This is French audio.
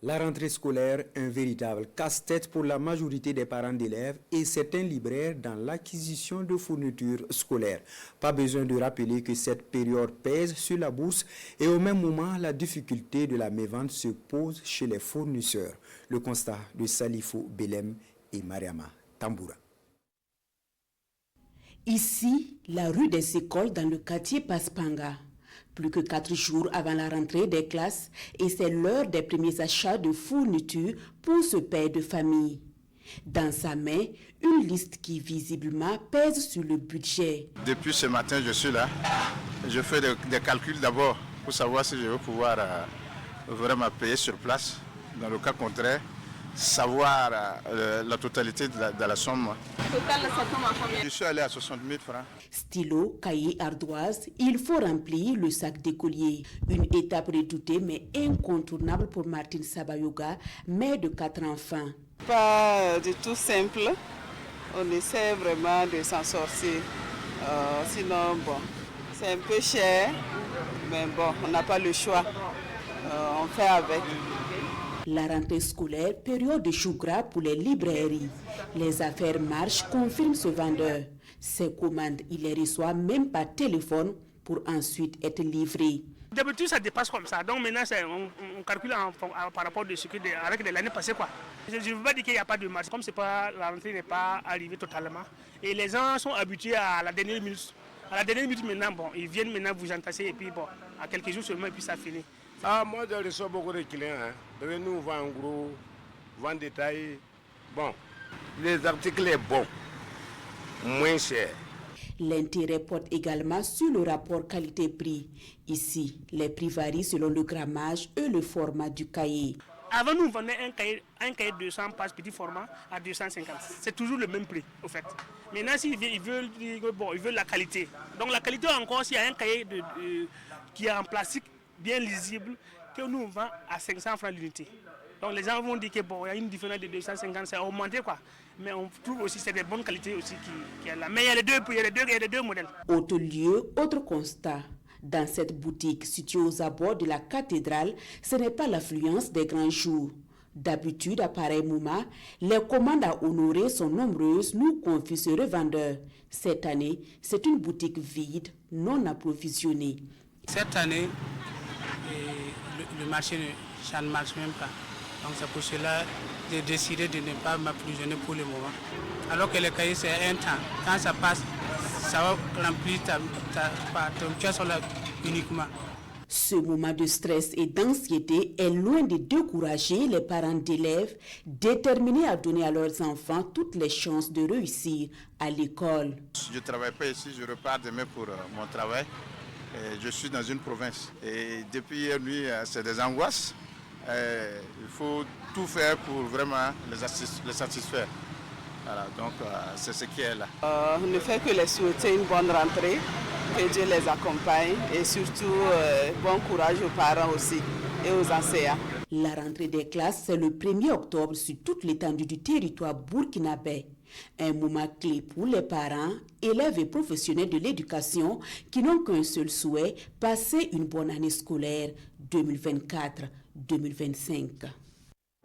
La rentrée scolaire, un véritable casse-tête pour la majorité des parents d'élèves et certains libraires dans l'acquisition de fournitures scolaires. Pas besoin de rappeler que cette période pèse sur la bourse et au même moment, la difficulté de la mévente se pose chez les fournisseurs. Le constat de Salifou Belem et Mariama Tamboura. Ici, la rue des Écoles dans le quartier Paspanga. Plus que 4 jours avant la rentrée des classes et c'est l'heure des premiers achats de fournitures pour ce père de famille. Dans sa main, une liste qui visiblement pèse sur le budget. Depuis ce matin, je suis là. Je fais des calculs d'abord pour savoir si je vais pouvoir vraiment payer sur place. Dans le cas contraire, savoir la totalité de la somme. Total, ça tombe à combien? Je suis allé à 60 000 francs. Stylo, cahier, ardoise, il faut remplir le sac d'écolier. Une étape redoutée mais incontournable pour Martine Sabayoga, mère de 4 enfants. Pas du tout simple. On essaie vraiment de s'en sortir. Sinon, bon, c'est un peu cher, mais bon, on n'a pas le choix. On fait avec. La rentrée scolaire, période de chou gras pour les librairies. Les affaires marchent, confirme ce vendeur. Ses commandes, il les reçoit même par téléphone pour ensuite être livrées. D'habitude, ça dépasse comme ça. Donc maintenant, on calcule par rapport avec l'année passée, quoi. Je ne veux pas dire qu'il n'y a pas de marge, comme la rentrée n'est pas arrivée totalement. Et les gens sont habitués à la dernière minute. À la dernière minute maintenant, bon, ils viennent maintenant vous entasser et puis bon, à quelques jours seulement et puis ça finit. Moi, je reçois beaucoup de clients. Nous, on vend en gros, on vend détail. Bon, les articles sont bons, moins chers. L'intérêt porte également sur le rapport qualité-prix. Ici, les prix varient selon le grammage et le format du cahier. Avant, nous vendions un cahier 200 pages petit format à 250. C'est toujours le même prix, au fait. Maintenant, s'ils veulent la qualité. Donc la qualité encore, s'il y a un cahier qui est en plastique, bien lisible, que nous on vend à 500 francs l'unité. Donc les gens vont dire qu'il y a une différence de 250, c'est augmenté quoi. Mais on trouve aussi que c'est de bonne qualité aussi qui est là. Mais il y a les deux modèles. Autre lieu, autre constat. Dans cette boutique située aux abords de la cathédrale, ce n'est pas l'affluence des grands jours. D'habitude, à pareil moment, les commandes à honorer sont nombreuses, nous confie ce revendeur. Cette année, c'est une boutique vide, non approvisionnée. Cette année, le marché ne marche même pas. Donc c'est pour cela que j'ai décidé de ne pas m'approvisionner pour le moment. Alors que les cahiers, c'est un temps. Quand ça passe, ça va remplir ton caisse uniquement. Ce moment de stress et d'anxiété est loin de décourager les parents d'élèves déterminés à donner à leurs enfants toutes les chances de réussir à l'école. Je ne travaille pas ici, je repars demain pour mon travail. Je suis dans une province et depuis hier nuit, c'est des angoisses. Il faut tout faire pour vraiment les satisfaire. Voilà, donc c'est ce qui est là. On ne fait que les souhaiter une bonne rentrée, que Dieu les accompagne et surtout bon courage aux parents aussi et aux enseignants. La rentrée des classes, c'est le 1er octobre sur toute l'étendue du territoire burkinabé. Un moment clé pour les parents, élèves et professionnels de l'éducation qui n'ont qu'un seul souhait, passer une bonne année scolaire 2024-2025.